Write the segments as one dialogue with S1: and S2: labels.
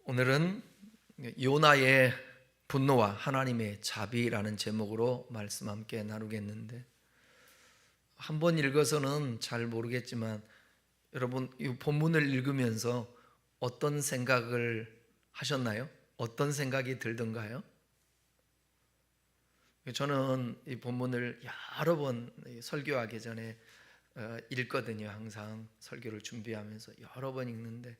S1: 오늘은 요나의 분노와 하나님의 자비라는 제목으로 말씀 함께 나누겠는데, 한번 읽어서는 잘 모르겠지만 여러분 이 본문을 읽으면서 어떤 생각을 하셨나요? 어떤 생각이 들던가요? 저는 이 본문을 여러 번 설교하기 전에 읽거든요. 항상 설교를 준비하면서 여러 번 읽는데,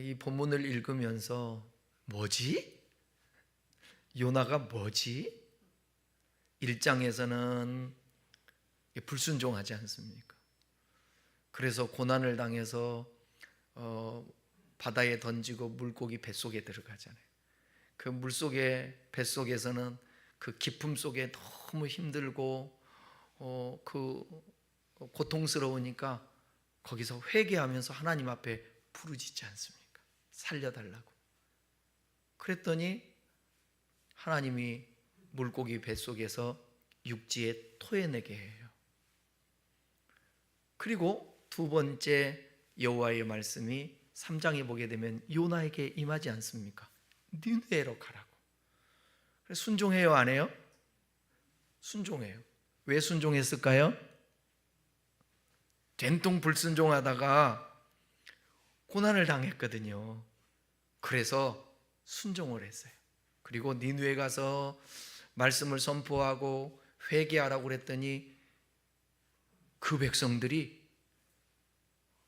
S1: 이 본문을 읽으면서 뭐지? 요나가 뭐지? 1장에서는 불순종하지 않습니까? 그래서 고난을 당해서 바다에 던지고 물고기 뱃속에 들어가잖아요. 그 물속에 뱃속에서는 그 깊음 속에 너무 힘들고 그 고통스러우니까 거기서 회개하면서 하나님 앞에 부르짖지 않습니까? 살려달라고. 그랬더니 하나님이 물고기 뱃속에서 육지에 토해내게 해요. 그리고 두 번째 여호와의 말씀이 3장에 보게 되면 요나에게 임하지 않습니까? 니느웨로 가라고. 순종해요, 안 해요? 순종해요. 왜 순종했을까요? 된통 불순종하다가 고난을 당했거든요. 그래서 순종을 했어요. 그리고 니느웨 가서 말씀을 선포하고 회개하라고 그랬더니 그 백성들이,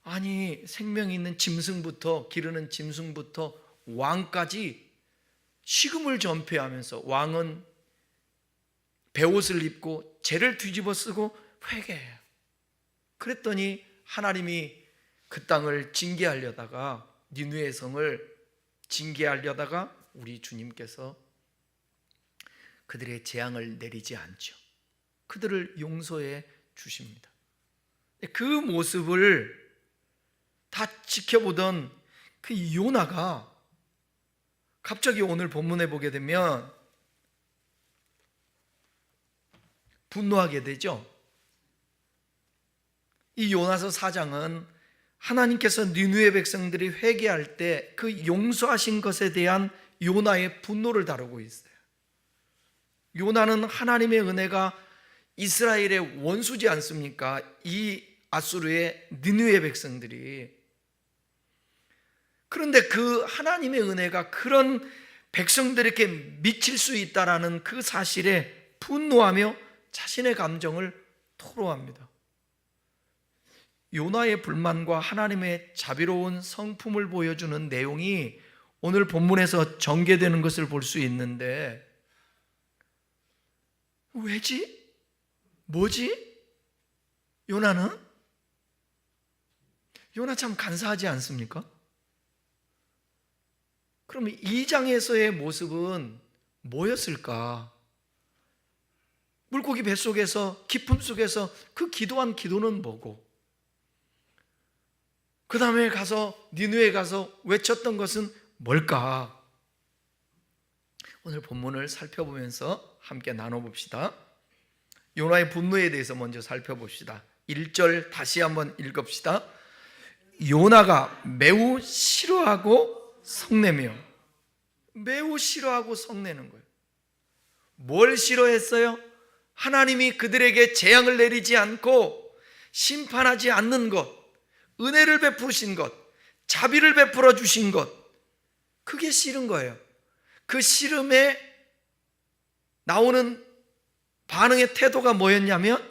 S1: 아니 생명 있는 짐승부터, 기르는 짐승부터 왕까지 식음을 전폐하면서, 왕은 베옷을 입고 죄를 뒤집어 쓰고 회개해요. 그랬더니 하나님이 그 땅을 징계하려다가, 니느웨 성을 징계하려다가 우리 주님께서 그들의 재앙을 내리지 않죠. 그들을 용서해 주십니다. 그 모습을 다 지켜보던 그 요나가 갑자기 오늘 본문에 보게 되면 분노하게 되죠. 이 요나서 4장은 하나님께서 니느웨 백성들이 회개할 때 그 용서하신 것에 대한 요나의 분노를 다루고 있어요. 요나는 하나님의 은혜가 이스라엘의 원수지 않습니까? 이 아수르의 니느웨 백성들이. 그런데 그 하나님의 은혜가 그런 백성들에게 미칠 수 있다라는 그 사실에 분노하며 자신의 감정을 토로합니다. 요나의 불만과 하나님의 자비로운 성품을 보여주는 내용이 오늘 본문에서 전개되는 것을 볼 수 있는데, 왜지? 뭐지? 요나는? 요나 참 간사하지 않습니까? 그럼 2장에서의 모습은 뭐였을까? 물고기 뱃속에서, 깊음 속에서 그 기도한 기도는 뭐고, 그 다음에 가서 니느웨에 가서 외쳤던 것은 뭘까? 오늘 본문을 살펴보면서 함께 나눠봅시다. 요나의 분노에 대해서 먼저 살펴봅시다. 1절 다시 한번 읽읍시다. 요나가 매우 싫어하고 성내며. 매우 싫어하고 성내는 거예요. 뭘 싫어했어요? 하나님이 그들에게 재앙을 내리지 않고 심판하지 않는 것, 은혜를 베푸신 것, 자비를 베풀어 주신 것, 그게 싫은 거예요. 그 싫음에 나오는 반응의 태도가 뭐였냐면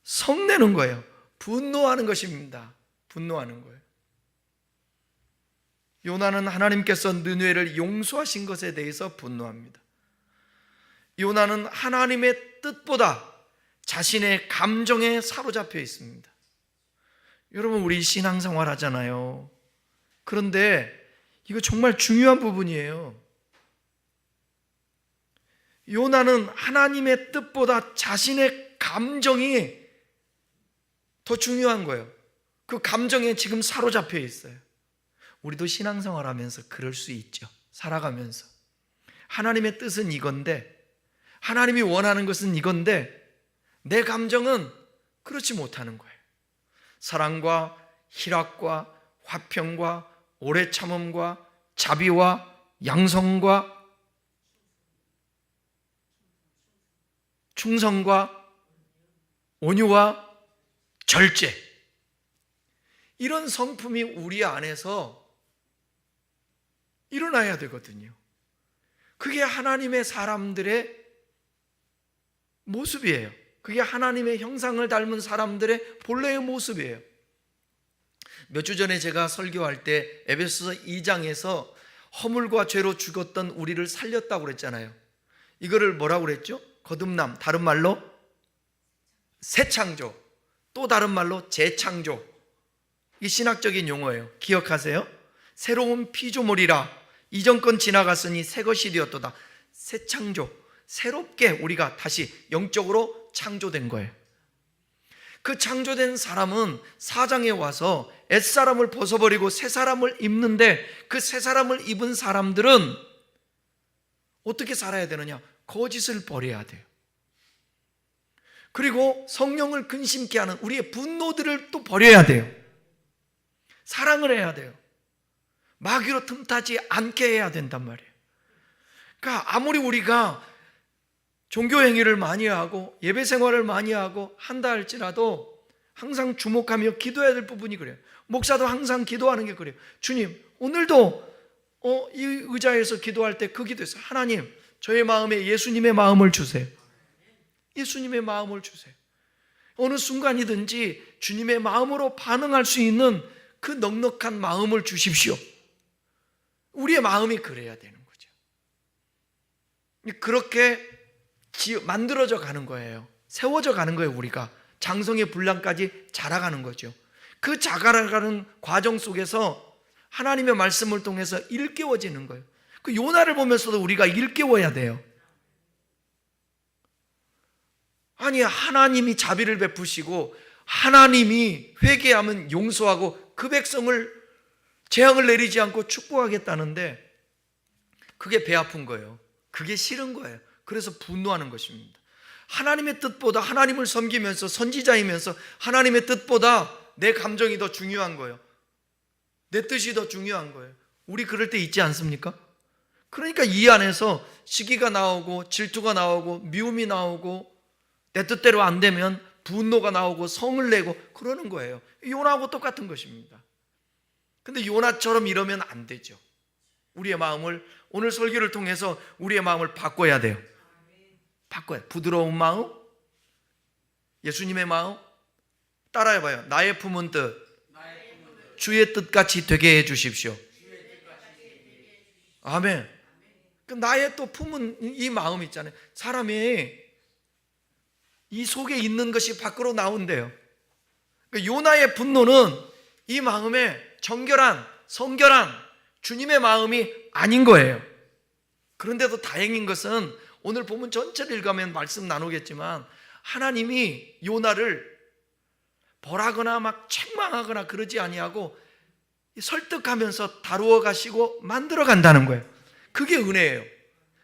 S1: 성내는 거예요. 분노하는 것입니다. 분노하는 거예요. 요나는 하나님께서 니느웨를 용서하신 것에 대해서 분노합니다. 요나는 하나님의 뜻보다 자신의 감정에 사로잡혀 있습니다. 여러분, 우리 신앙생활 하잖아요. 그런데 이거 정말 중요한 부분이에요. 요나는 하나님의 뜻보다 자신의 감정이 더 중요한 거예요. 그 감정에 지금 사로잡혀 있어요. 우리도 신앙생활 하면서 그럴 수 있죠. 살아가면서 하나님의 뜻은 이건데, 하나님이 원하는 것은 이건데, 내 감정은 그렇지 못하는 거예요. 사랑과 희락과 화평과 오래 참음과 자비와 양성과 충성과 온유와 절제, 이런 성품이 우리 안에서 일어나야 되거든요. 그게 하나님의 사람들의 모습이에요. 그게 하나님의 형상을 닮은 사람들의 본래의 모습이에요. 몇 주 전에 제가 설교할 때 에베소서 2장에서 허물과 죄로 죽었던 우리를 살렸다고 그랬잖아요. 이거를 뭐라고 그랬죠? 거듭남, 다른 말로 새창조, 또 다른 말로 재창조. 이 신학적인 용어예요. 기억하세요? 새로운 피조물이라 이전 건 지나갔으니 새 것이 되었도다. 새창조, 새롭게 우리가 다시 영적으로 창조된 거예요. 그 창조된 사람은 4장에 와서 옛사람을 벗어버리고 새 사람을 입는데, 그 새 사람을 입은 사람들은 어떻게 살아야 되느냐? 거짓을 버려야 돼요. 그리고 성령을 근심케 하는 우리의 분노들을 또 버려야 돼요. 사랑을 해야 돼요. 마귀로 틈타지 않게 해야 된단 말이에요. 그러니까 아무리 우리가 종교 행위를 많이 하고 예배 생활을 많이 하고 한다 할지라도 항상 주목하며 기도해야 될 부분이 그래요. 목사도 항상 기도하는 게 그래요. 주님, 오늘도 이 의자에서 기도할 때 그 기도했어요. 하나님, 저의 마음에 예수님의 마음을 주세요. 예수님의 마음을 주세요. 어느 순간이든지 주님의 마음으로 반응할 수 있는 그 넉넉한 마음을 주십시오. 우리의 마음이 그래야 되는 거죠. 그렇게 만들어져 가는 거예요. 세워져 가는 거예요. 우리가 장성의 분량까지 자라가는 거죠. 그 자라가는 과정 속에서 하나님의 말씀을 통해서 일깨워지는 거예요. 그 요나를 보면서도 우리가 일깨워야 돼요. 아니, 하나님이 자비를 베푸시고 하나님이 회개하면 용서하고 그 백성을 재앙을 내리지 않고 축복하겠다는데 그게 배 아픈 거예요. 그게 싫은 거예요. 그래서 분노하는 것입니다. 하나님의 뜻보다, 하나님을 섬기면서 선지자이면서 하나님의 뜻보다 내 감정이 더 중요한 거예요. 내 뜻이 더 중요한 거예요. 우리 그럴 때 있지 않습니까? 그러니까 이 안에서 시기가 나오고 질투가 나오고 미움이 나오고 내 뜻대로 안 되면 분노가 나오고 성을 내고 그러는 거예요. 요나하고 똑같은 것입니다. 근데 요나처럼 이러면 안 되죠. 우리의 마음을, 오늘 설교를 통해서 우리의 마음을 바꿔야 돼요. 바꿔야. 부드러운 마음, 예수님의 마음. 따라해봐요. 나의 품은 뜻, 주의 뜻같이 되게 해주십시오. 아멘. 나의 또 품은 이 마음 있잖아요. 사람이 이 속에 있는 것이 밖으로 나온대요. 요나의 분노는 이 마음에 정결한, 성결한 주님의 마음이 아닌 거예요. 그런데도 다행인 것은 오늘 본문 전체를 읽으면 말씀 나누겠지만 하나님이 요나를 벌하거나 막 책망하거나 그러지 아니하고 설득하면서 다루어 가시고 만들어 간다는 거예요. 그게 은혜예요.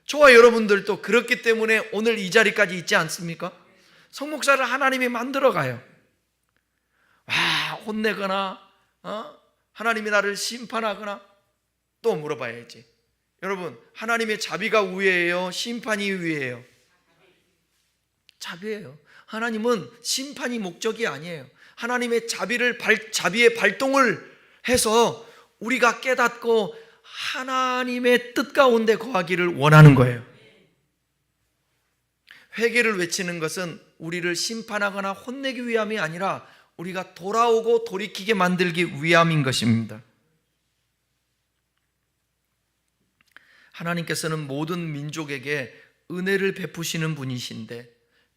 S1: 저와 여러분들도 그렇기 때문에 오늘 이 자리까지 있지 않습니까? 성목사를 하나님이 만들어 가요. 혼내거나 하나님이 나를 심판하거나 또 물어봐야지. 여러분, 하나님의 자비가 우회예요? 심판이 우회예요? 자비예요. 하나님은 심판이 목적이 아니에요. 하나님의 자비의 발동을 해서 우리가 깨닫고 하나님의 뜻 가운데 거하기를 원하는 거예요. 회개를 외치는 것은 우리를 심판하거나 혼내기 위함이 아니라 우리가 돌아오고 돌이키게 만들기 위함인 것입니다. 하나님께서는 모든 민족에게 은혜를 베푸시는 분이신데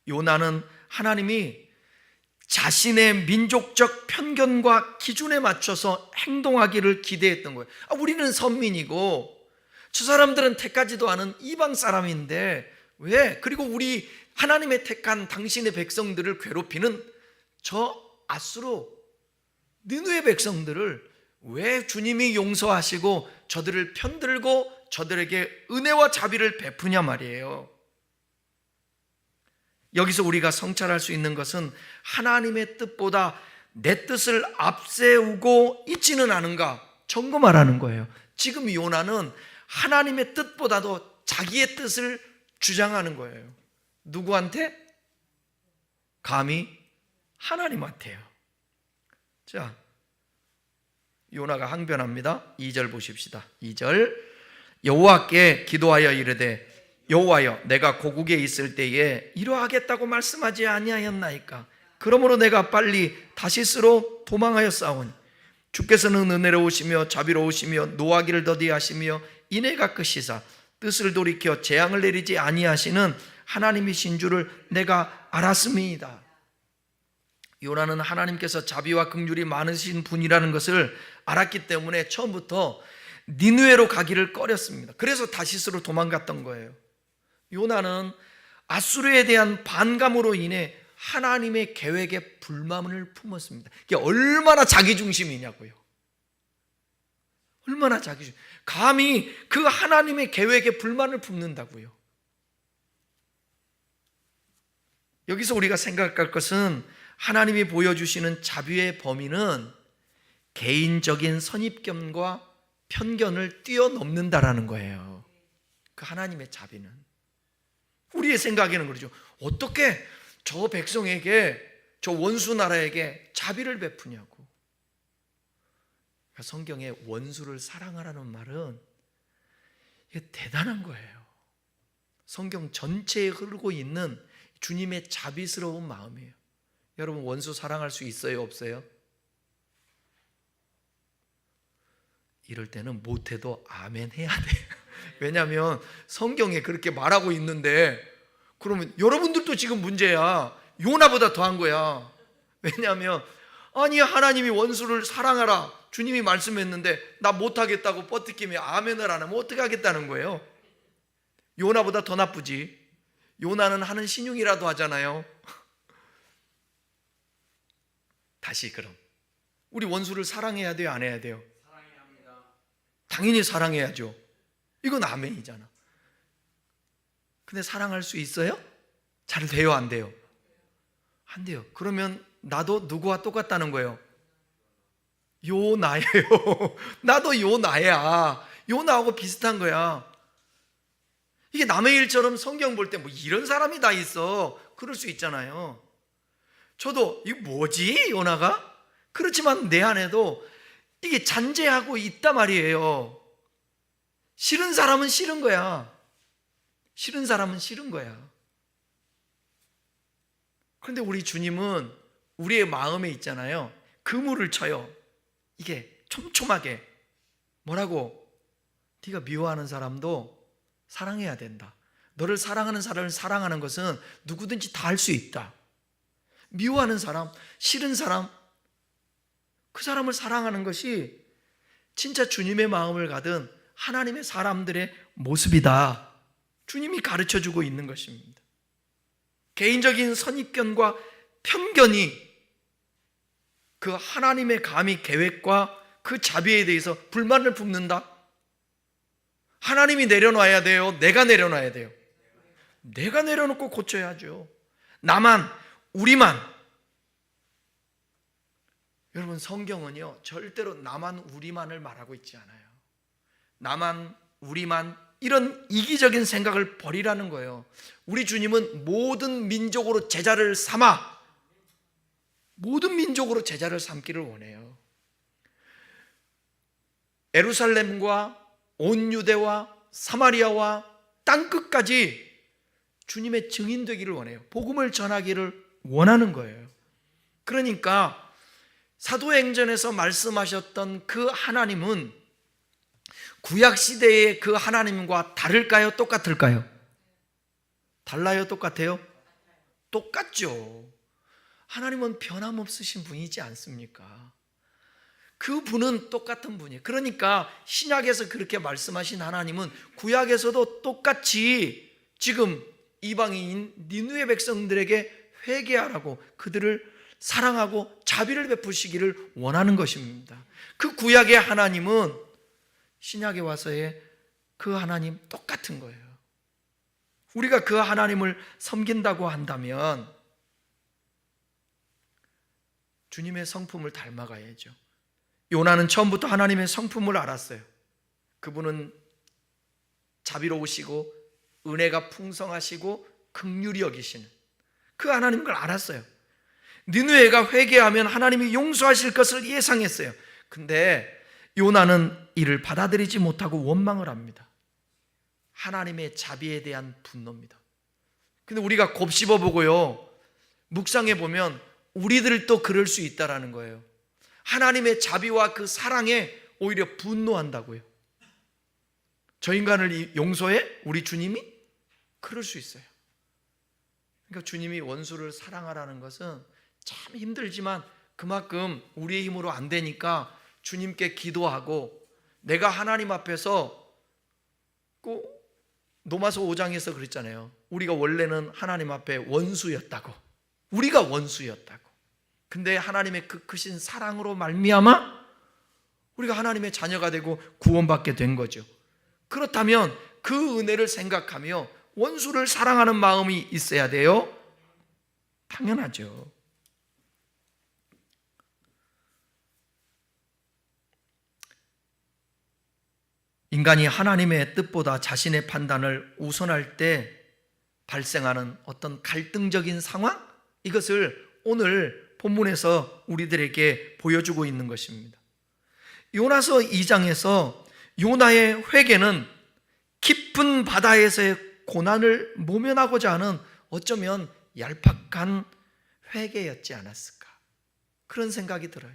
S1: 요나는 하나님이 자신의 민족적 편견과 기준에 맞춰서 행동하기를 기대했던 거예요. 우리는 선민이고 저 사람들은 택하지도 않은 이방 사람인데 왜? 그리고 우리 하나님의 택한 당신의 백성들을 괴롭히는 저 아수르 니느웨 백성들을 왜 주님이 용서하시고 저들을 편들고 저들에게 은혜와 자비를 베푸냐 말이에요. 여기서 우리가 성찰할 수 있는 것은 하나님의 뜻보다 내 뜻을 앞세우고 있지는 않은가 점검하라는 거예요. 지금 요나는 하나님의 뜻보다도 자기의 뜻을 주장하는 거예요. 누구한테? 감히 하나님한테요. 자, 요나가 항변합니다. 2절 보십시다. 2절, 여호와께 기도하여 이르되 여호와여, 내가 고국에 있을 때에 이러하겠다고 말씀하지 아니하였나이까? 그러므로 내가 빨리 다시스로 도망하였사오니 주께서는 은혜로우시며 자비로우시며 노하기를 더디하시며 인애 갚으시사 뜻을 돌이켜 재앙을 내리지 아니하시는 하나님이신 줄을 내가 알았음이니이다. 요나는 하나님께서 자비와 긍휼이 많으신 분이라는 것을 알았기 때문에 처음부터 니느웨로 가기를 꺼렸습니다. 그래서 다시스로 도망갔던 거예요. 요나는 아수르에 대한 반감으로 인해 하나님의 계획에 불만을 품었습니다. 이게 얼마나 자기중심이냐고요. 얼마나 자기중심. 감히 그 하나님의 계획에 불만을 품는다고요. 여기서 우리가 생각할 것은 하나님이 보여주시는 자비의 범위는 개인적인 선입견과 편견을 뛰어넘는다라는 거예요. 그 하나님의 자비는. 우리의 생각에는 그러죠. 어떻게 저 백성에게, 저 원수 나라에게 자비를 베푸냐고. 그러니까 성경에 원수를 사랑하라는 말은 이게 대단한 거예요. 성경 전체에 흐르고 있는 주님의 자비스러운 마음이에요. 여러분, 원수 사랑할 수 있어요, 없어요? 이럴 때는 못해도 아멘 해야 돼요. 왜냐하면 성경에 그렇게 말하고 있는데, 그러면 여러분들도 지금 문제야. 요나보다 더한 거야. 왜냐하면 아니, 하나님이 원수를 사랑하라 주님이 말씀했는데 나 못하겠다고 뻗뜯기며 아멘을 안 하면 어떻게 하겠다는 거예요? 요나보다 더 나쁘지. 요나는 하는 신용이라도 하잖아요. 다시, 그럼 우리 원수를 사랑해야 돼요, 안 해야 돼요?
S2: 사랑해야 합니다.
S1: 당연히 사랑해야죠. 이건 아멘이잖아. 근데 사랑할 수 있어요? 잘 돼요, 안 돼요? 안 돼요. 그러면 나도 누구와 똑같다는 거예요? 요나예요. 나도 요나야. 요나하고 비슷한 거야. 이게 남의 일처럼 성경 볼 때 뭐 이런 사람이 다 있어, 그럴 수 있잖아요. 저도 이거 뭐지, 요나가? 그렇지만 내 안에도 이게 잔재하고 있단 말이에요. 싫은 사람은 싫은 거야. 싫은 사람은 싫은 거야. 그런데 우리 주님은 우리의 마음에 있잖아요. 그물을 쳐요. 이게 촘촘하게. 뭐라고? 네가 미워하는 사람도 사랑해야 된다. 너를 사랑하는 사람을 사랑하는 것은 누구든지 다 할 수 있다. 미워하는 사람, 싫은 사람, 그 사람을 사랑하는 것이 진짜 주님의 마음을 가든 하나님의 사람들의 모습이다. 주님이 가르쳐주고 있는 것입니다. 개인적인 선입견과 편견이 그 하나님의 감히 계획과 그 자비에 대해서 불만을 품는다? 하나님이 내려놔야 돼요? 내가 내려놔야 돼요? 내가 내려놓고 고쳐야죠. 나만, 우리만. 여러분, 성경은요 절대로 나만, 우리만을 말하고 있지 않아요. 나만, 우리만, 이런 이기적인 생각을 버리라는 거예요. 우리 주님은 모든 민족으로 제자를 삼아, 모든 민족으로 제자를 삼기를 원해요. 예루살렘과 온 유대와 사마리아와 땅끝까지 주님의 증인 되기를 원해요. 복음을 전하기를 원하는 거예요. 그러니까 사도행전에서 말씀하셨던 그 하나님은 구약시대의 그 하나님과 다를까요? 똑같을까요? 달라요? 똑같아요? 똑같죠. 하나님은 변함없으신 분이지 않습니까? 그 분은 똑같은 분이에요. 그러니까 신약에서 그렇게 말씀하신 하나님은 구약에서도 똑같이 지금 이방인인 니느웨 백성들에게 회개하라고, 그들을 사랑하고 자비를 베푸시기를 원하는 것입니다. 그 구약의 하나님은 신약에 와서의 그 하나님 똑같은 거예요. 우리가 그 하나님을 섬긴다고 한다면 주님의 성품을 닮아가야죠. 요나는 처음부터 하나님의 성품을 알았어요. 그분은 자비로우시고 은혜가 풍성하시고 긍휼히 여기시는 그 하나님인 걸 알았어요. 니느웨가 회개하면 하나님이 용서하실 것을 예상했어요. 근데 요나는 이를 받아들이지 못하고 원망을 합니다. 하나님의 자비에 대한 분노입니다. 근데 우리가 곱씹어 보고요, 묵상해 보면 우리들도 그럴 수 있다라는 거예요. 하나님의 자비와 그 사랑에 오히려 분노한다고요. 저 인간을 용서해? 우리 주님이? 그럴 수 있어요. 그러니까 주님이 원수를 사랑하라는 것은 참 힘들지만 그만큼 우리의 힘으로 안 되니까 주님께 기도하고, 내가 하나님 앞에서 꼭 로마서 5장에서 그랬잖아요. 우리가 원래는 하나님 앞에 원수였다고. 우리가 원수였다고. 근데 하나님의 그 크신 사랑으로 말미암아 우리가 하나님의 자녀가 되고 구원받게 된 거죠. 그렇다면 그 은혜를 생각하며 원수를 사랑하는 마음이 있어야 돼요? 당연하죠. 인간이 하나님의 뜻보다 자신의 판단을 우선할 때 발생하는 어떤 갈등적인 상황, 이것을 오늘 본문에서 우리들에게 보여주고 있는 것입니다. 요나서 2장에서 요나의 회개는 깊은 바다에서의 고난을 모면하고자 하는 어쩌면 얄팍한 회개였지 않았을까, 그런 생각이 들어요.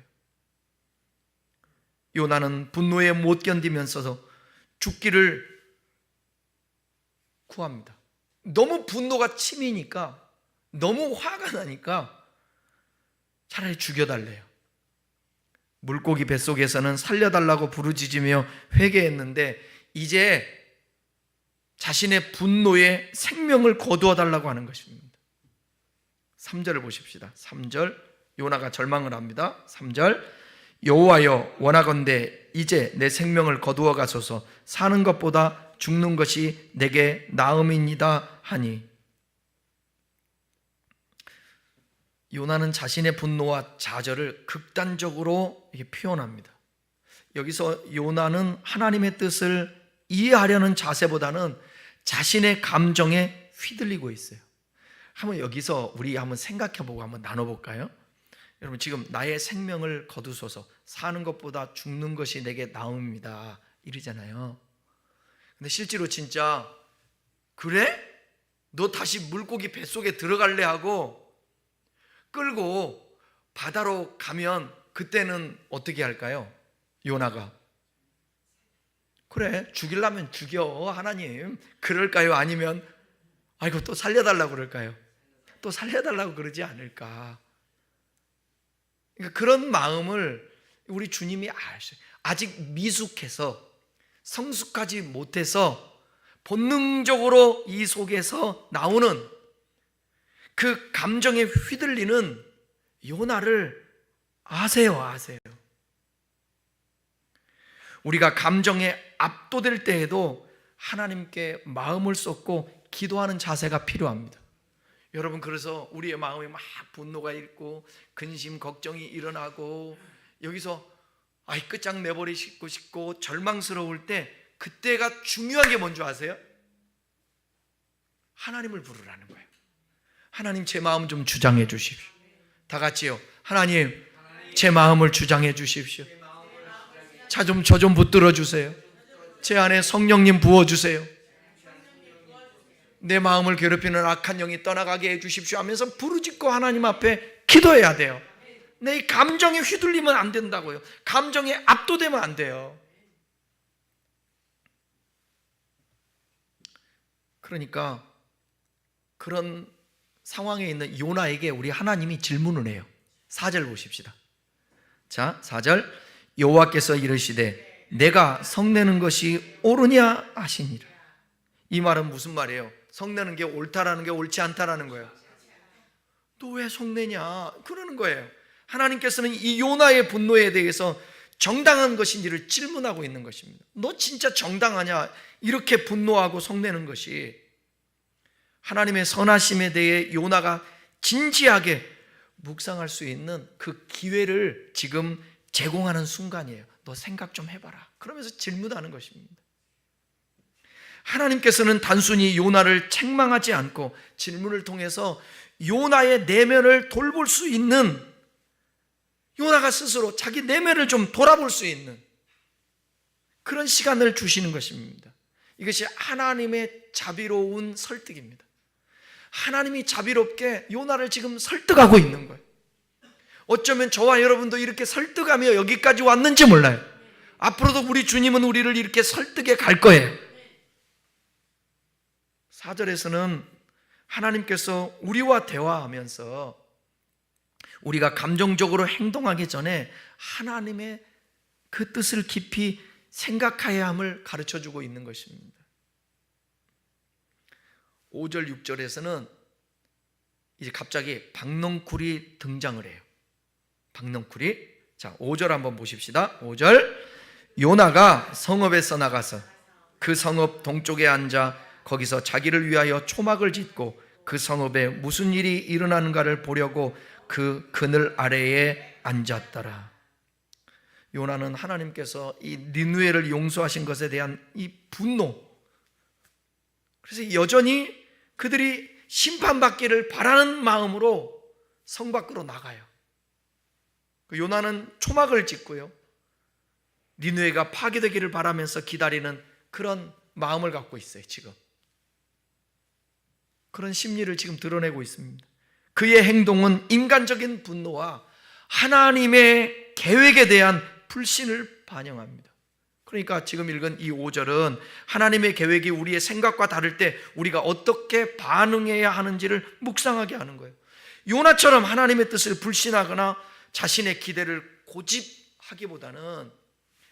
S1: 요나는 분노에 못 견디면서도 죽기를 구합니다. 너무 분노가 치미니까, 너무 화가 나니까 차라리 죽여달래요. 물고기 뱃속에서는 살려달라고 부르짖으며 회개했는데 이제 자신의 분노에 생명을 거두어 달라고 하는 것입니다. 3절을 보십시다. 3절, 요나가 절망을 합니다. 3절, 여호와여 원하건대 이제 내 생명을 거두어 가소서. 사는 것보다 죽는 것이 내게 나음이니이다 하니. 요나는 자신의 분노와 좌절을 극단적으로 표현합니다. 여기서 요나는 하나님의 뜻을 이해하려는 자세보다는 자신의 감정에 휘둘리고 있어요. 한번 여기서 우리 한번 생각해보고 한번 나눠볼까요? 여러분, 지금 나의 생명을 거두소서, 사는 것보다 죽는 것이 내게 나음입니다 이러잖아요. 근데 실제로 진짜 그래? 너 다시 물고기 뱃속에 들어갈래 하고 끌고 바다로 가면 그때는 어떻게 할까요? 요나가 그래, 죽이려면 죽여 하나님, 그럴까요? 아니면 아이고 또 살려달라고 그럴까요? 또 살려달라고 그러지 않을까? 그러니까 그런 마음을 우리 주님이 아셔요. 아직 미숙해서 성숙하지 못해서 본능적으로 이 속에서 나오는 그 감정에 휘둘리는 요나를 아세요. 우리가 감정에 압도될 때에도 하나님께 마음을 쏟고 기도하는 자세가 필요합니다. 여러분, 그래서 우리의 마음에 막 분노가 있고 근심, 걱정이 일어나고 여기서 끝장내버리고 싶고 절망스러울 때, 그때가 중요한 게 뭔지 아세요? 하나님을 부르라는 거예요. 하나님, 제 마음 좀 주장해 주십시오. 다 같이요. 하나님, 제 마음을 주장해 주십시오. 저 좀 붙들어 주세요. 제 안에 성령님 부어주세요. 내 마음을 괴롭히는 악한 영이 떠나가게 해주십시오 하면서 부르짖고 하나님 앞에 기도해야 돼요. 내 감정에 휘둘리면 안 된다고요. 감정에 압도되면 안 돼요. 그러니까 그런 상황에 있는 요나에게 우리 하나님이 질문을 해요. 4절 보십시다. 자, 4절, 여호와께서 이르시되 내가 성내는 것이 옳으냐 하시니라. 이 말은 무슨 말이에요? 성내는 게 옳다라는 게 옳지 않다라는 거예요. 너 왜 성내냐? 그러는 거예요. 하나님께서는 이 요나의 분노에 대해서 정당한 것인지를 질문하고 있는 것입니다. 너 진짜 정당하냐? 이렇게 분노하고 성내는 것이. 하나님의 선하심에 대해 요나가 진지하게 묵상할 수 있는 그 기회를 지금 제공하는 순간이에요. 너 생각 좀 해봐라. 그러면서 질문하는 것입니다. 하나님께서는 단순히 요나를 책망하지 않고 질문을 통해서 요나의 내면을 돌볼 수 있는, 요나가 스스로 자기 내면을 좀 돌아볼 수 있는 그런 시간을 주시는 것입니다. 이것이 하나님의 자비로운 설득입니다. 하나님이 자비롭게 요나를 지금 설득하고 있는 거예요. 어쩌면 저와 여러분도 이렇게 설득하며 여기까지 왔는지 몰라요. 앞으로도 우리 주님은 우리를 이렇게 설득해 갈 거예요. 4절에서는 하나님께서 우리와 대화하면서 우리가 감정적으로 행동하기 전에 하나님의 그 뜻을 깊이 생각해야 함을 가르쳐주고 있는 것입니다. 5절 6절에서는 이제 갑자기 박넝쿨이 등장을 해요. 박넝쿨이. 자, 5절 한번 보십시다. 5절. 요나가 성읍에서 나가서 그 성읍 동쪽에 앉아 거기서 자기를 위하여 초막을 짓고 그 성읍에 무슨 일이 일어나는가를 보려고 그 그늘 아래에 앉았더라. 요나는 하나님께서 이 니느웨를 용서하신 것에 대한 이 분노, 그래서 여전히 그들이 심판받기를 바라는 마음으로 성 밖으로 나가요. 요나는 초막을 짓고요, 니느웨가 파괴되기를 바라면서 기다리는 그런 마음을 갖고 있어요. 지금 그런 심리를 지금 드러내고 있습니다. 그의 행동은 인간적인 분노와 하나님의 계획에 대한 불신을 반영합니다. 그러니까 지금 읽은 이 5절은 하나님의 계획이 우리의 생각과 다를 때 우리가 어떻게 반응해야 하는지를 묵상하게 하는 거예요. 요나처럼 하나님의 뜻을 불신하거나 자신의 기대를 고집하기보다는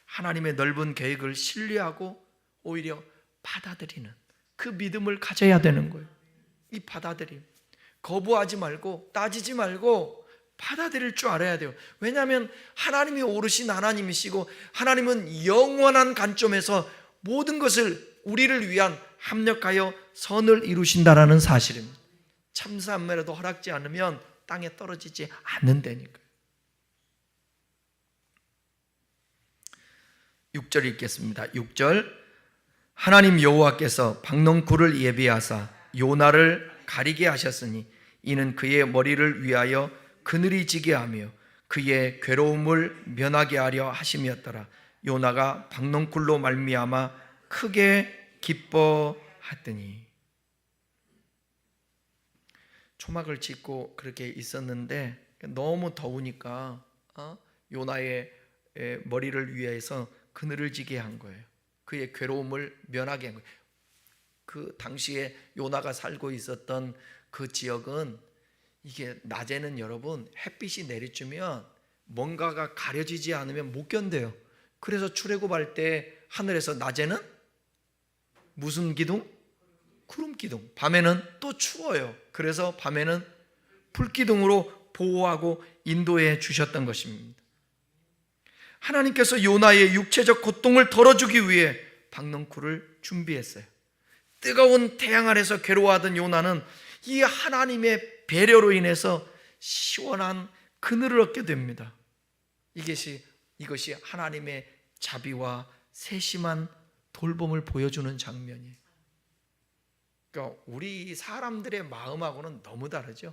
S1: 하나님의 넓은 계획을 신뢰하고 오히려 받아들이는 그 믿음을 가져야 되는 거예요. 이 받아들임, 거부하지 말고 따지지 말고 받아들일 줄 알아야 돼요. 왜냐하면 하나님이 오르신 하나님이시고 하나님은 영원한 관점에서 모든 것을 우리를 위한 합력하여 선을 이루신다라는 사실입니다. 참사함에라도 허락지 않으면 땅에 떨어지지 않는다니까요. 6절 읽겠습니다. 6절. 하나님 여호와께서 박넝쿨을 예비하사 요나를 가리게 하셨으니 이는 그의 머리를 위하여 그늘이 지게 하며 그의 괴로움을 면하게 하려 하심이었더라. 요나가 박넝쿨로 말미암아 크게 기뻐하더니. 초막을 짓고 그렇게 있었는데 너무 더우니까 요나의 머리를 위해서 그늘을 지게 한 거예요. 그의 괴로움을 면하게 한 거예요. 그 당시에 요나가 살고 있었던 그 지역은 이게 낮에는 여러분 햇빛이 내리쬐면 뭔가가 가려지지 않으면 못 견뎌요. 그래서 출애굽할 때 하늘에서 낮에는 무슨 기둥? 구름 기둥. 밤에는 또 추워요. 그래서 밤에는 불 기둥으로 보호하고 인도해 주셨던 것입니다. 하나님께서 요나의 육체적 고통을 덜어주기 위해 박넝쿨을 준비했어요. 뜨거운 태양 아래서 괴로워하던 요나는 이 하나님의 배려로 인해서 시원한 그늘을 얻게 됩니다. 이것이 하나님의 자비와 세심한 돌봄을 보여주는 장면이에요. 그러니까 우리 사람들의 마음하고는 너무 다르죠.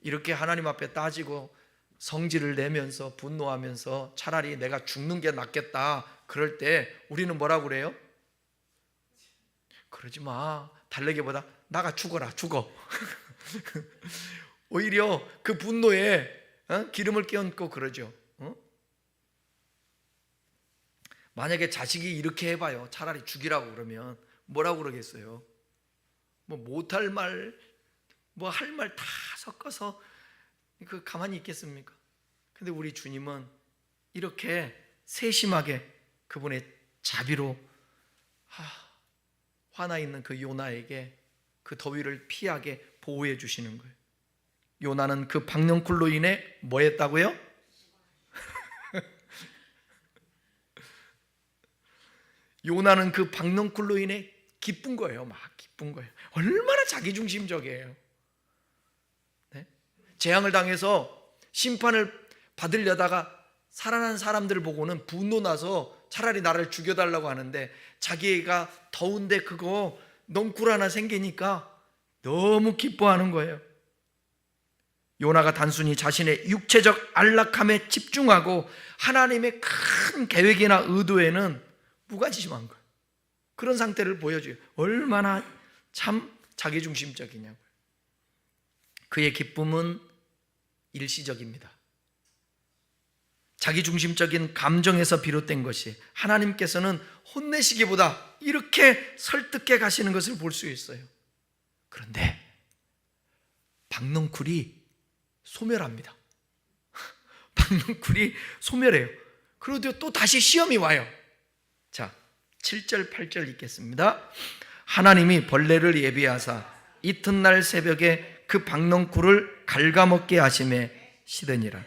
S1: 이렇게 하나님 앞에 따지고 성질을 내면서 분노하면서 차라리 내가 죽는 게 낫겠다 그럴 때 우리는 뭐라고 그래요? 그러지 마. 달래기보다 나가 죽어라. 죽어. 오히려 그 분노에 기름을 끼얹고 그러죠. 만약에 자식이 이렇게 해봐요. 차라리 죽이라고 그러면 뭐라고 그러겠어요? 뭐 못할 말, 뭐 할 말 다 섞어서 그 가만히 있겠습니까? 근데 우리 주님은 이렇게 세심하게 그분의 자비로 화나 있는 그 요나에게 그 더위를 피하게 보호해 주시는 거예요. 요나는 그 박넝쿨로 인해 뭐 했다고요? 요나는 그 박넝쿨로 인해 기쁜 거예요. 막 기쁜 거예요. 얼마나 자기중심적이에요. 네? 재앙을 당해서 심판을 받으려다가 살아난 사람들을 보고는 분노나서 차라리 나를 죽여달라고 하는데, 자기가 더운데 그거 넝쿨 하나 생기니까 너무 기뻐하는 거예요. 요나가 단순히 자신의 육체적 안락함에 집중하고 하나님의 큰 계획이나 의도에는 무관심한 거예요. 그런 상태를 보여줘요. 얼마나 참 자기중심적이냐고요. 그의 기쁨은 일시적입니다. 자기중심적인 감정에서 비롯된 것이 하나님께서는 혼내시기보다 이렇게 설득해 가시는 것을 볼 수 있어요. 그런데 박넝쿨이 소멸합니다. 박넝쿨이 소멸해요. 그런데 또 다시 시험이 와요. 자, 7절 8절 읽겠습니다. 하나님이 벌레를 예비하사 이튿날 새벽에 그 박넝쿨을 갉아먹게 하심에 시드니라.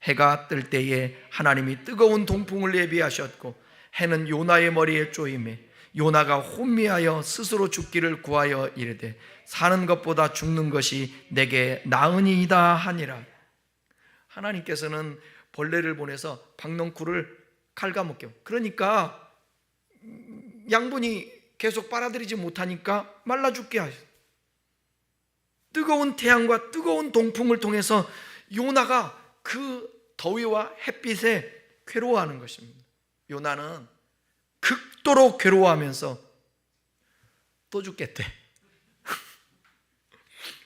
S1: 해가 뜰 때에 하나님이 뜨거운 동풍을 예비하셨고 해는 요나의 머리에 쪼임에 요나가 혼미하여 스스로 죽기를 구하여 이르되 사는 것보다 죽는 것이 내게 나으니이다 하니라. 하나님께서는 벌레를 보내서 박넝쿨을 갉아먹게, 그러니까 양분이 계속 빨아들이지 못하니까 말라 죽게 하셨어요. 뜨거운 태양과 뜨거운 동풍을 통해서 요나가 그 더위와 햇빛에 괴로워하는 것입니다. 요나는 극도로 괴로워하면서 또 죽겠대.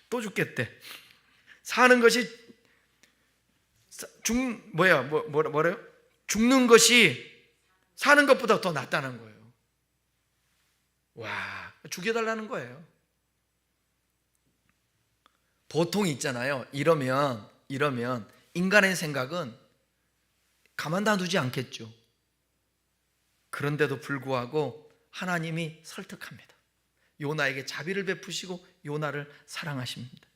S1: 또 죽겠대. 사는 것이 뭐래요? 죽는 것이 사는 것보다 더 낫다는 거예요. 와, 죽여달라는 거예요. 보통 있잖아요. 이러면 인간의 생각은 가만 놔두지 않겠죠. 그런데도 불구하고 하나님이 설득합니다. 요나에게 자비를 베푸시고 요나를 사랑하십니다.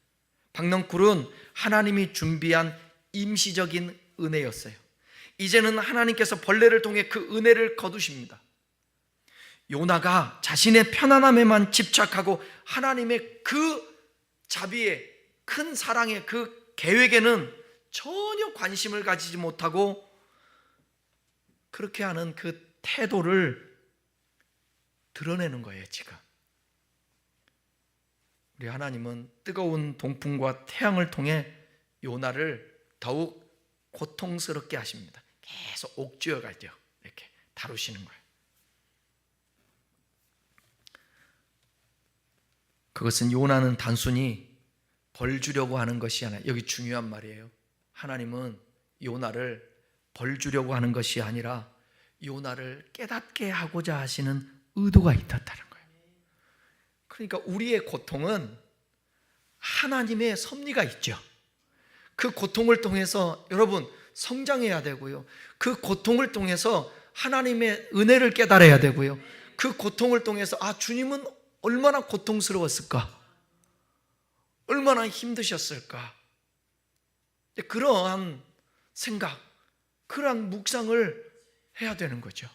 S1: 박넝쿨은 하나님이 준비한 임시적인 은혜였어요. 이제는 하나님께서 벌레를 통해 그 은혜를 거두십니다. 요나가 자신의 편안함에만 집착하고 하나님의 그 자비에, 큰 사랑의 그 계획에는 전혀 관심을 가지지 못하고 그렇게 하는 그 태도를 드러내는 거예요, 지금. 우리 하나님은 뜨거운 동풍과 태양을 통해 요나를 더욱 고통스럽게 하십니다. 계속 옥죄어 가죠. 이렇게 다루시는 거예요. 그것은 요나는 단순히 벌 주려고 하는 것이 아니라, 여기 중요한 말이에요. 하나님은 요나를 벌 주려고 하는 것이 아니라 요나를 깨닫게 하고자 하시는 의도가 있었다는 거예요. 그러니까 우리의 고통은 하나님의 섭리가 있죠. 그 고통을 통해서 여러분 성장해야 되고요. 그 고통을 통해서 하나님의 은혜를 깨달아야 되고요. 그 고통을 통해서 주님은 얼마나 고통스러웠을까? 얼마나 힘드셨을까? 그러한 생각, 그러한 묵상을 해야 되는 거죠.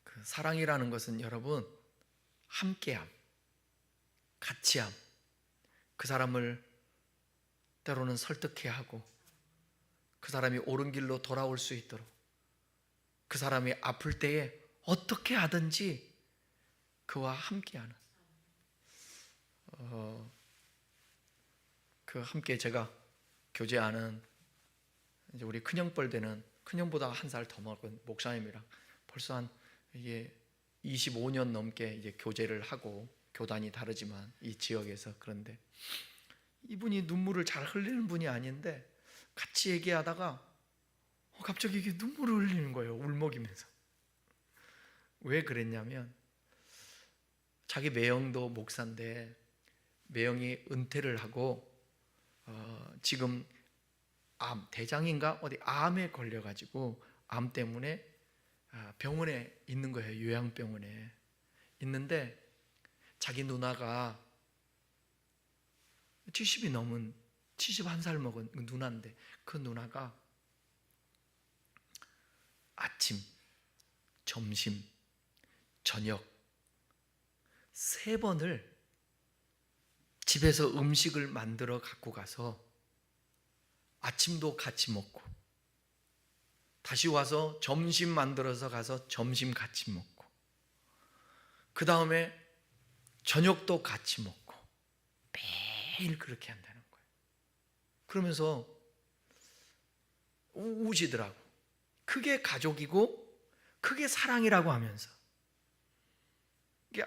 S1: 그 사랑이라는 것은 여러분 함께함, 같이함, 그 사람을 때로는 설득해야 하고 그 사람이 옳은 길로 돌아올 수 있도록, 그 사람이 아플 때에 어떻게 하든지 그와 함께하는, 그 함께 제가 교제하는 이제 우리 큰형뻘 되는, 큰형보다 한 살 더 먹은 목사님이랑 벌써 한 이게 25년 넘게 이제 교제를 하고, 교단이 다르지만 이 지역에서, 그런데 이분이 눈물을 잘 흘리는 분이 아닌데 같이 얘기하다가 갑자기 이게 눈물을 흘리는 거예요. 울먹이면서. 왜 그랬냐면 자기 매형도 목사인데 매형이 은퇴를 하고 지금 대장인가 어디 암에 걸려가지고 암 때문에 병원에 있는 거예요. 요양병원에 있는데 자기 누나가 70이 넘은 71살 먹은 누나인데 그 누나가 아침, 점심, 저녁 3번을 집에서 음식을 만들어 갖고 가서 아침도 같이 먹고, 다시 와서 점심 만들어서 가서 점심 같이 먹고, 그 다음에 저녁도 같이 먹고, 매일 그렇게 한다는 거예요. 그러면서 우시더라고. 그게 가족이고 그게 사랑이라고 하면서,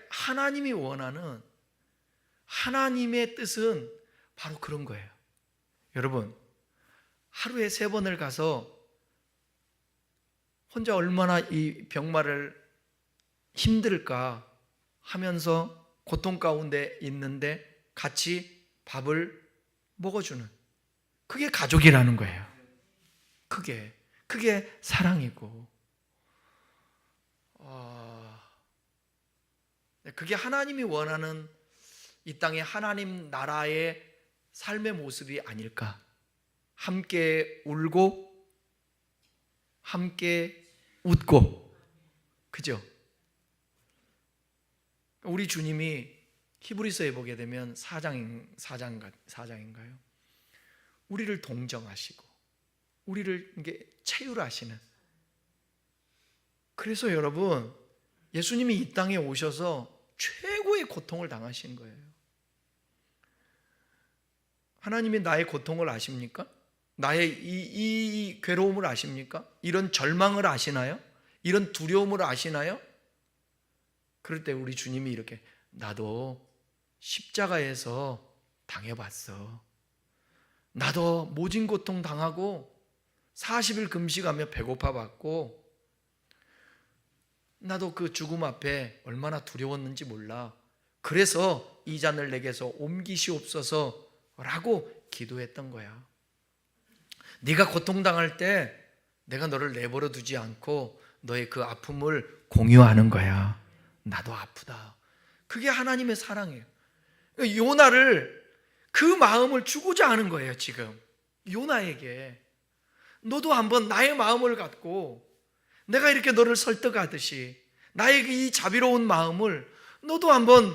S1: 하나님이 원하는 하나님의 뜻은 바로 그런 거예요. 여러분, 하루에 3번을 가서 혼자 얼마나 이 병마를 힘들까 하면서 고통 가운데 있는데 같이 밥을 먹어주는, 그게 가족이라는 거예요. 그게 사랑이고, 그게 하나님이 원하는 이 땅의 하나님 나라의 삶의 모습이 아닐까. 함께 울고 함께 웃고, 그죠? 우리 주님이 히브리서에 보게 되면 4장인가요? 우리를 동정하시고 우리를 이게 체휼하시는, 그래서 여러분, 예수님이 이 땅에 오셔서 최고의 고통을 당하신 거예요. 하나님이 나의 고통을 아십니까? 나의 이 괴로움을 아십니까? 이런 절망을 아시나요? 이런 두려움을 아시나요? 그럴 때 우리 주님이 이렇게, 나도 십자가에서 당해봤어. 나도 모진 고통 당하고 40일 금식하며 배고파 봤고, 나도 그 죽음 앞에 얼마나 두려웠는지 몰라. 그래서 이 잔을 내게서 옮기시옵소서 라고 기도했던 거야. 네가 고통당할 때 내가 너를 내버려 두지 않고 너의 그 아픔을 공유하는 거야. 나도 아프다. 그게 하나님의 사랑이에요. 요나를, 그 마음을 주고자 하는 거예요. 지금 요나에게, 너도 한번 나의 마음을 갖고, 내가 이렇게 너를 설득하듯이 나의 이 자비로운 마음을 너도 한번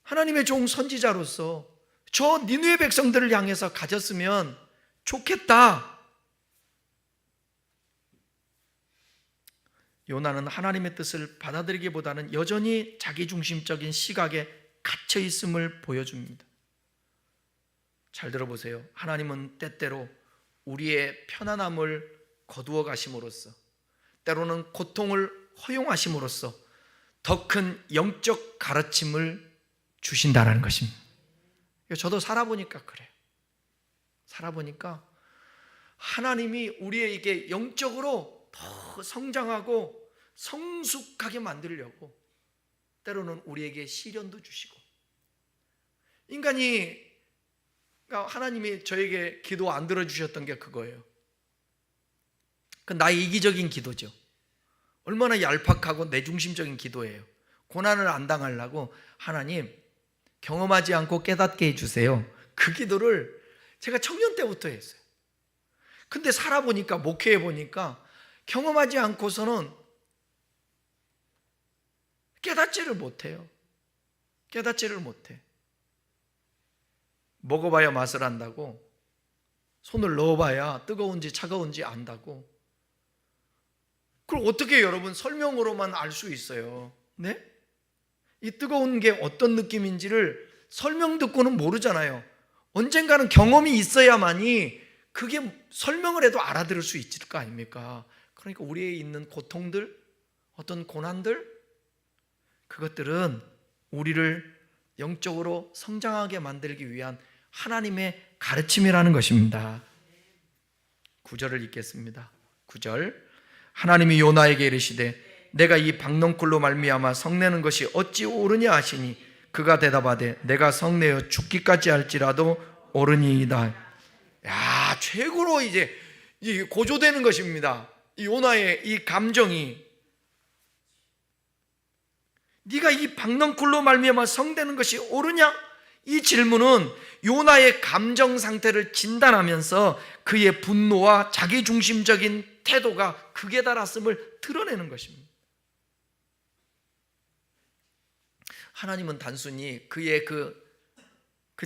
S1: 하나님의 종 선지자로서 저 니느웨 백성들을 향해서 가졌으면 좋겠다. 요나는 하나님의 뜻을 받아들이기보다는 여전히 자기중심적인 시각에 갇혀 있음을 보여줍니다. 잘 들어보세요. 하나님은 때때로 우리의 편안함을 거두어 가심으로써, 때로는 고통을 허용하심으로써 더 큰 영적 가르침을 주신다는 것입니다. 저도 살아보니까 그래요. 살아보니까 하나님이 우리에게 영적으로 더 성장하고 성숙하게 만들려고 때로는 우리에게 시련도 주시고, 인간이, 그러니까 하나님이 저에게 기도 안 들어주셨던 게 그거예요. 그 나의 이기적인 기도죠. 얼마나 얄팍하고 내중심적인 기도예요. 고난을 안 당하려고, 하나님 경험하지 않고 깨닫게 해주세요. 그 기도를 제가 청년 때부터 했어요. 근데 살아보니까, 목회해보니까 경험하지 않고서는 깨닫지를 못해요. 깨닫지를 못해. 먹어봐야 맛을 안다고, 손을 넣어봐야 뜨거운지 차가운지 안다고. 그걸 어떻게 여러분 설명으로만 알 수 있어요? 네? 이 뜨거운 게 어떤 느낌인지를 설명 듣고는 모르잖아요. 언젠가는 경험이 있어야만이 그게 설명을 해도 알아들을 수 있을 거 아닙니까? 그러니까 우리에 있는 고통들, 어떤 고난들, 그것들은 우리를 영적으로 성장하게 만들기 위한 하나님의 가르침이라는 것입니다. 9절을 읽겠습니다. 9절. 하나님이 요나에게 이르시되 내가 이 박넝쿨로 말미암아 성내는 것이 어찌 옳으냐 하시니, 그가 대답하되 내가 성내어 죽기까지 할지라도 옳으니이다. 야, 최고로 이제 고조되는 것입니다. 요나의 이 감정이, 네가 이 박넝쿨로 말미암아 성내는 것이 옳으냐? 이 질문은 요나의 감정 상태를 진단하면서 그의 분노와 자기중심적인 태도가 극에 달았음을 드러내는 것입니다. 하나님은 단순히 그의 그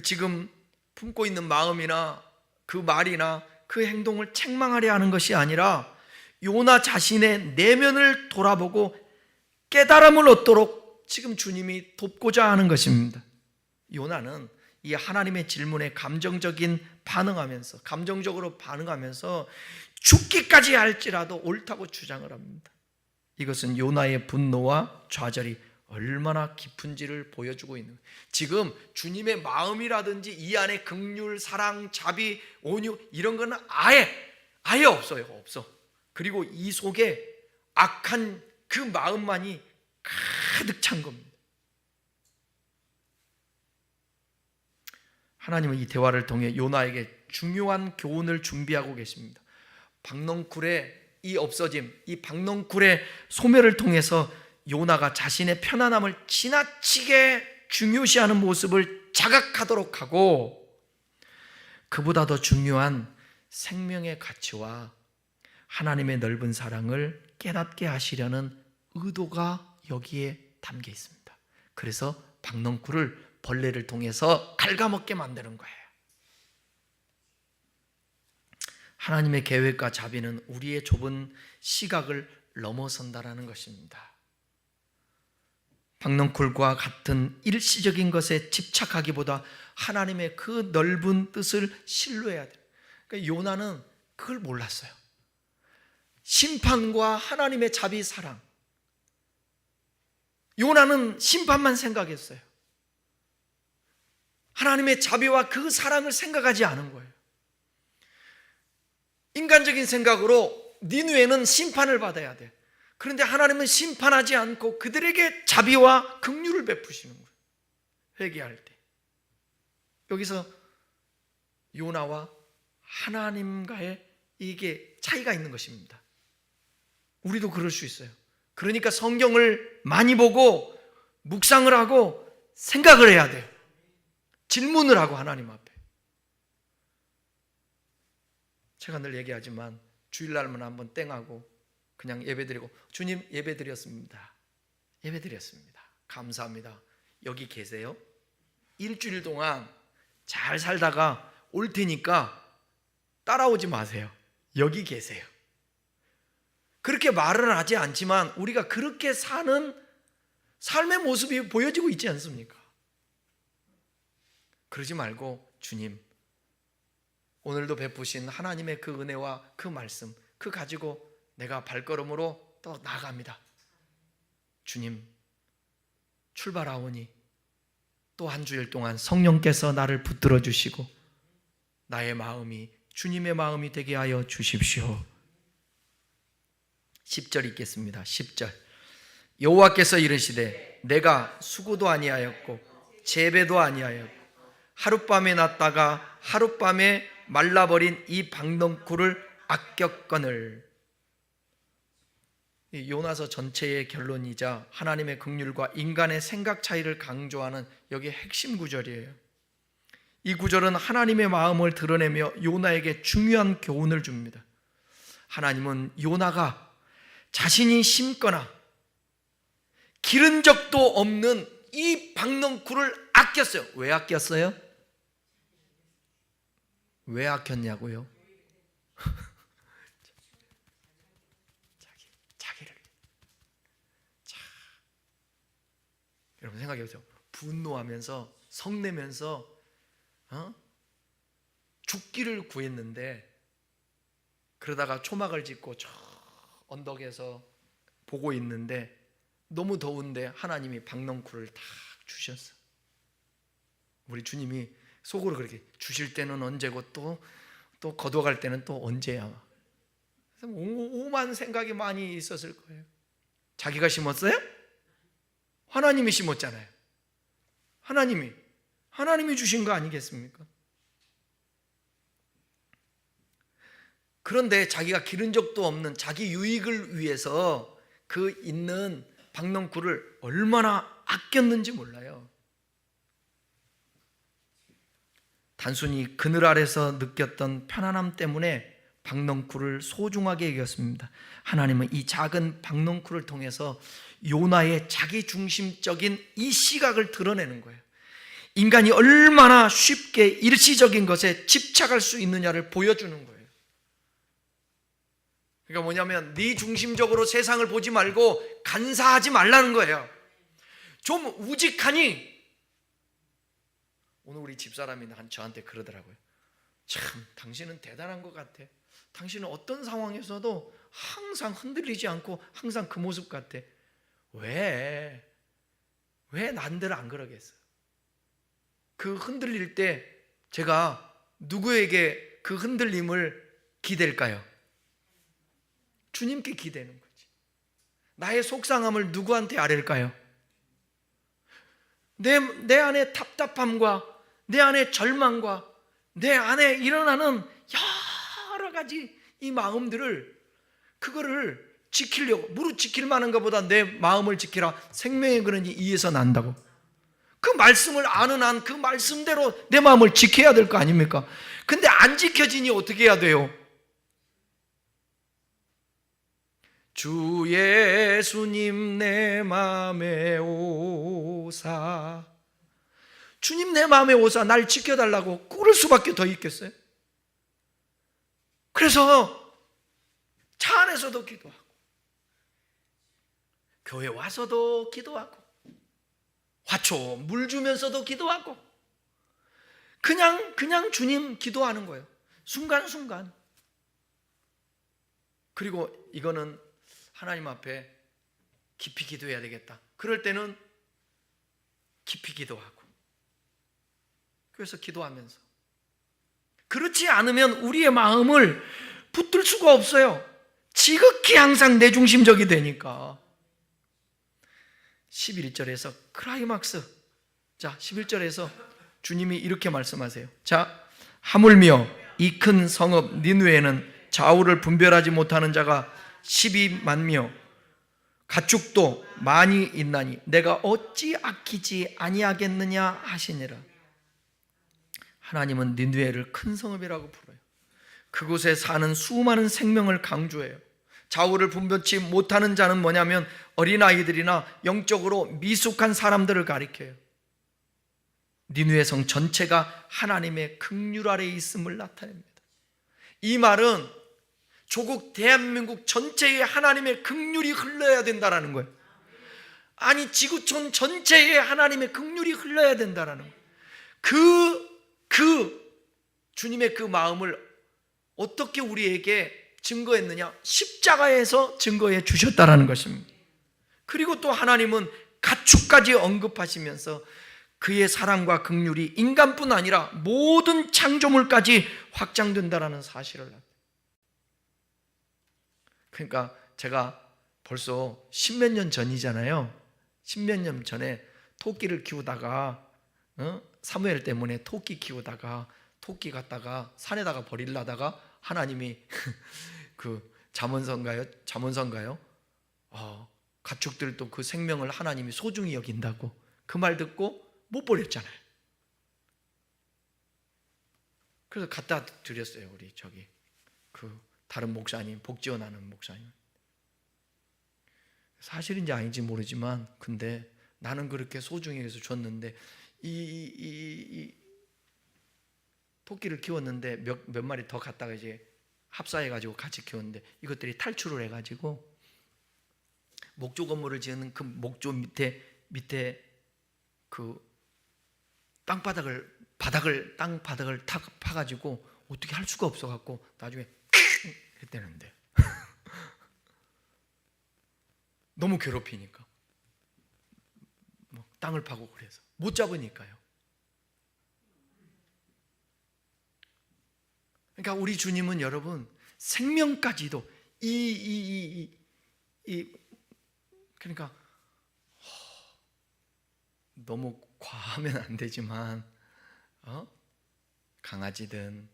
S1: 지금 품고 있는 마음이나 그 말이나 그 행동을 책망하려 하는 것이 아니라 요나 자신의 내면을 돌아보고 깨달음을 얻도록 지금 주님이 돕고자 하는 것입니다. 요나는 이 하나님의 질문에 감정적으로 반응하면서 죽기까지 할지라도 옳다고 주장을 합니다. 이것은 요나의 분노와 좌절이 얼마나 깊은지를 보여주고 있는 거예요. 지금 주님의 마음이라든지 이 안에 긍휼, 사랑, 자비, 온유 이런 거는 아예 없어요. 없어. 그리고 이 속에 악한 그 마음만이 가득 찬 겁니다. 하나님은 이 대화를 통해 요나에게 중요한 교훈을 준비하고 계십니다. 박넝쿨의 이 없어짐, 이 박넝쿨의 소멸을 통해서 요나가 자신의 편안함을 지나치게 중요시하는 모습을 자각하도록 하고, 그보다 더 중요한 생명의 가치와 하나님의 넓은 사랑을 깨닫게 하시려는 의도가 여기에 담겨 있습니다. 그래서 박넝쿨을 벌레를 통해서 갉아먹게 만드는 거예요. 하나님의 계획과 자비는 우리의 좁은 시각을 넘어선다라는 것입니다. 박넝쿨과 같은 일시적인 것에 집착하기보다 하나님의 그 넓은 뜻을 신뢰해야 돼요. 그러니까 요나는 그걸 몰랐어요. 심판과 하나님의 자비, 사랑. 요나는 심판만 생각했어요. 하나님의 자비와 그 사랑을 생각하지 않은 거예요. 인간적인 생각으로 니느웨는 심판을 받아야 돼. 그런데 하나님은 심판하지 않고 그들에게 자비와 긍휼을 베푸시는 거예요. 회개할 때. 여기서 요나와 하나님과의 이게 차이가 있는 것입니다. 우리도 그럴 수 있어요. 그러니까 성경을 많이 보고 묵상을 하고 생각을 해야 돼요. 질문을 하고 하나님 앞에. 제가 늘 얘기하지만 주일날만 한번 땡하고 그냥 예배드리고, 주님 예배드렸습니다. 예배드렸습니다. 감사합니다. 여기 계세요? 일주일 동안 잘 살다가 올 테니까 따라오지 마세요. 여기 계세요. 그렇게 말은 하지 않지만 우리가 그렇게 사는 삶의 모습이 보여지고 있지 않습니까? 그러지 말고 주님, 오늘도 베푸신 하나님의 그 은혜와 그 말씀, 그 가지고 내가 발걸음으로 또 나아갑니다. 주님, 출발하오니 또 한 주일 동안 성령께서 나를 붙들어 주시고 나의 마음이 주님의 마음이 되게 하여 주십시오. 10절 읽겠습니다. 10절. 여호와께서 이르시되 내가 수고도 아니하였고 재배도 아니하였고 하룻밤에 났다가 하룻밤에 말라버린 이 박넝쿨을 아꼈거늘. 요나서 전체의 결론이자 하나님의 긍휼과 인간의 생각 차이를 강조하는 여기 핵심 구절이에요. 이 구절은 하나님의 마음을 드러내며 요나에게 중요한 교훈을 줍니다. 하나님은 요나가 자신이 심거나 기른 적도 없는 이 박넝쿨을 아꼈어요. 왜 아꼈어요? 왜 아꼈냐고요? 자기를. 여러분 생각해 보세요. 분노하면서 성내면서 죽기를 구했는데, 그러다가 초막을 짓고 저 언덕에서 보고 있는데 너무 더운데 하나님이 박넝쿨을 다 주셨어. 우리 주님이 속으로 그렇게 주실 때는 언제고 또 거둬갈 때는 또 언제야. 오만 생각이 많이 있었을 거예요. 자기가 심었어요? 하나님이 심었잖아요. 하나님이 주신 거 아니겠습니까? 그런데 자기가 기른 적도 없는 자기 유익을 위해서 그 있는 박넝쿨을 얼마나 아꼈는지 몰라요. 단순히 그늘 아래서 느꼈던 편안함 때문에 박넝쿨을 소중하게 여겼습니다. 하나님은 이 작은 박넝쿨을 통해서 요나의 자기중심적인 이 시각을 드러내는 거예요. 인간이 얼마나 쉽게 일시적인 것에 집착할 수 있느냐를 보여주는 거예요. 그러니까 뭐냐면 네 중심적으로 세상을 보지 말고 간사하지 말라는 거예요. 좀 우직하니, 오늘 우리 집사람이 저한테 그러더라고요. 참 당신은 대단한 것 같아. 당신은 어떤 상황에서도 항상 흔들리지 않고 항상 그 모습 같아. 왜 난들 안 그러겠어? 그 흔들릴 때 제가 누구에게 그 흔들림을 기댈까요? 주님께 기대는 거지. 나의 속상함을 누구한테 아랠까요? 내 안에 답답함과 내 안에 절망과 내 안에 일어나는 여러 가지 이 마음들을, 그거를 지키려고, 무릇 지킬 만한 것보다 내 마음을 지키라, 생명의 근원이 이에서 난다고. 그 말씀을 아는 한 그 말씀대로 내 마음을 지켜야 될 거 아닙니까? 근데 안 지켜지니 어떻게 해야 돼요? 주 예수님 내 마음에 오사, 주님 내 마음에 오사, 날 지켜달라고 꿇을 수밖에 더 있겠어요? 그래서 차 안에서도 기도하고, 교회 와서도 기도하고, 화초 물 주면서도 기도하고, 그냥 주님 기도하는 거예요. 순간순간. 그리고 이거는 하나님 앞에 깊이 기도해야 되겠다. 그럴 때는 깊이 기도하고, 그래서 기도하면서. 그렇지 않으면 우리의 마음을 붙들 수가 없어요. 지극히 항상 내중심적이 되니까. 11절에서 클라이막스. 자, 11절에서 주님이 이렇게 말씀하세요. 자, 하물며 이 큰 성읍 니느웨에는 좌우를 분별하지 못하는 자가 12만며 가축도 많이 있나니 내가 어찌 아끼지 아니하겠느냐 하시니라. 하나님은 니느웨를 큰 성읍이라고 부르요. 그곳에 사는 수많은 생명을 강조해요. 좌우를 분별치 못하는 자는 뭐냐면 어린아이들이나 영적으로 미숙한 사람들을 가리켜요. 니느웨 성 전체가 하나님의 긍휼 아래에 있음을 나타냅니다. 이 말은 조국 대한민국 전체에 하나님의 긍휼이 흘러야 된다는 거예요. 아니, 지구촌 전체에 하나님의 긍휼이 흘러야 된다는 거예요. 주님의 그 마음을 어떻게 우리에게 증거했느냐? 십자가에서 증거해 주셨다는 것입니다. 그리고 또 하나님은 가축까지 언급하시면서 그의 사랑과 긍휼이 인간뿐 아니라 모든 창조물까지 확장된다는 사실을. 그러니까 제가 벌써 십몇 년 전이잖아요. 십몇 년 전에 토끼를 키우다가 사무엘 때문에 토끼 키우다가 토끼 갖다가 산에다가 버리려다가 하나님이 그 잠언서인가요? 가축들도 그 생명을 하나님이 소중히 여긴다고 그 말 듣고 못 버렸잖아요. 그래서 갖다 드렸어요. 우리 그 다른 목사님, 복지원하는 목사님. 사실인지 아닌지 모르지만 근데 나는 그렇게 소중히 해서 줬는데 이 토끼를 키웠는데 몇 마리 더 갖다가 이제 합사해가지고 같이 키웠는데 이것들이 탈출을 해가지고 목조 건물을 지은 그 목조 밑에 그 땅바닥을 파가지고 어떻게 할 수가 없어갖고 나중에 했다는데 너무 괴롭히니까 땅을 파고 그래서 못 잡으니까요. 그러니까 우리 주님은 여러분 생명까지도 그러니까 너무 과하면 안 되지만 강아지든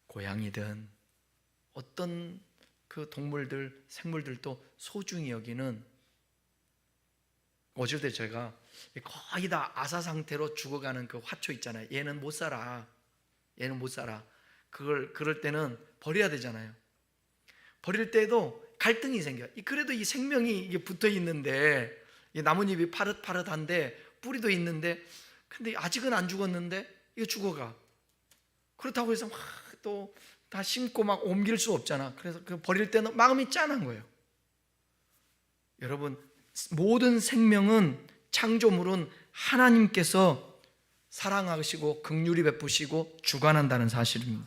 S1: 고양이든 어떤 그 동물들, 생물들도 소중히 여기는. 어쩔 때 제가 거의 다 아사 상태로 죽어가는 그 화초 있잖아요. 얘는 못 살아. 그럴 때는 버려야 되잖아요. 버릴 때도 갈등이 생겨요. 그래도 이 생명이 이게 붙어 있는데, 이 나뭇잎이 파릇파릇한데 뿌리도 있는데, 근데 아직은 안 죽었는데 이거 죽어가. 그렇다고 해서 막 또 다 심고 막 옮길 수 없잖아. 그래서 그 버릴 때는 마음이 짠한 거예요. 여러분, 모든 생명은, 창조물은 하나님께서 사랑하시고 긍휼히 베푸시고 주관한다는 사실입니다.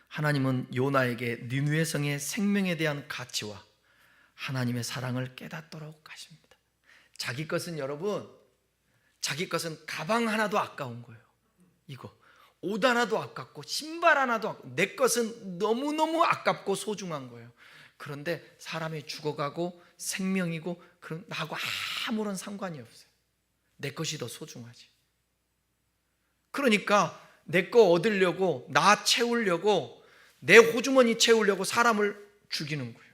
S1: 하나님은 요나에게 니느웨 성의 생명에 대한 가치와 하나님의 사랑을 깨닫도록 하십니다. 자기 것은, 여러분, 자기 것은 가방 하나도 아까운 거예요. 이거 옷 하나도 아깝고 신발 하나도 아깝고, 내 것은 너무너무 아깝고 소중한 거예요. 그런데 사람이 죽어가고 생명이고, 그럼 나하고 아무런 상관이 없어요. 내 것이 더 소중하지. 그러니까 내 거 얻으려고, 나 채우려고, 내 호주머니 채우려고 사람을 죽이는 거예요.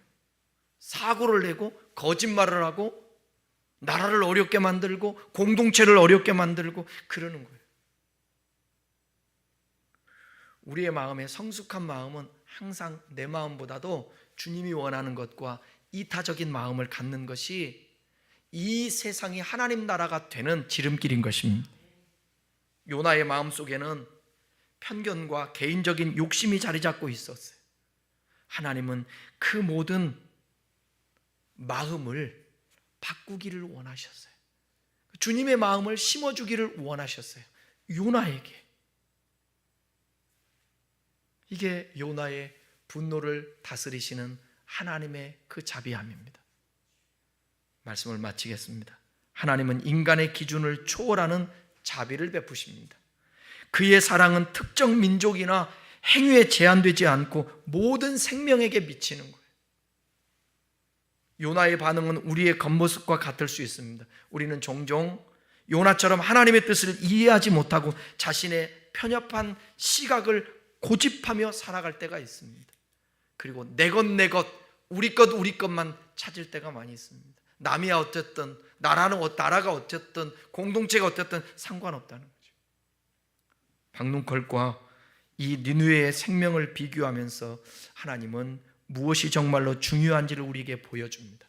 S1: 사고를 내고 거짓말을 하고 나라를 어렵게 만들고 공동체를 어렵게 만들고 그러는 거예요. 우리의 마음의 성숙한 마음은 항상 내 마음보다도 주님이 원하는 것과 이타적인 마음을 갖는 것이 이 세상이 하나님 나라가 되는 지름길인 것입니다. 요나의 마음속에는 편견과 개인적인 욕심이 자리 잡고 있었어요. 하나님은 그 모든 마음을 바꾸기를 원하셨어요. 주님의 마음을 심어주기를 원하셨어요. 요나에게. 이게 요나의 분노를 다스리시는 하나님의 그 자비함입니다. 말씀을 마치겠습니다. 하나님은 인간의 기준을 초월하는 자비를 베푸십니다. 그의 사랑은 특정 민족이나 행위에 제한되지 않고 모든 생명에게 미치는 거예요. 요나의 반응은 우리의 겉모습과 같을 수 있습니다. 우리는 종종 요나처럼 하나님의 뜻을 이해하지 못하고 자신의 편협한 시각을 고집하며 살아갈 때가 있습니다. 그리고 내 것, 우리 것만 찾을 때가 많이 있습니다. 남이야 어쨌든, 나라가 어쨌든, 공동체가 어쨌든 상관없다는 거죠. 박눈컬과 이 니느웨의 생명을 비교하면서 하나님은 무엇이 정말로 중요한지를 우리에게 보여줍니다.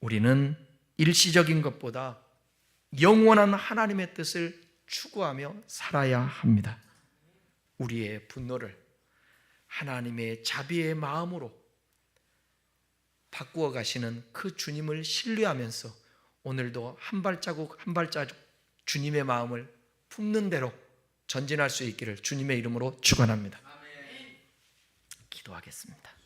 S1: 우리는 일시적인 것보다 영원한 하나님의 뜻을 추구하며 살아야 합니다. 우리의 분노를 하나님의 자비의 마음으로 바꾸어 가시는 그 주님을 신뢰하면서 오늘도 한 발자국 한 발자국 주님의 마음을 품는 대로 전진할 수 있기를 주님의 이름으로 축원합니다. 기도하겠습니다.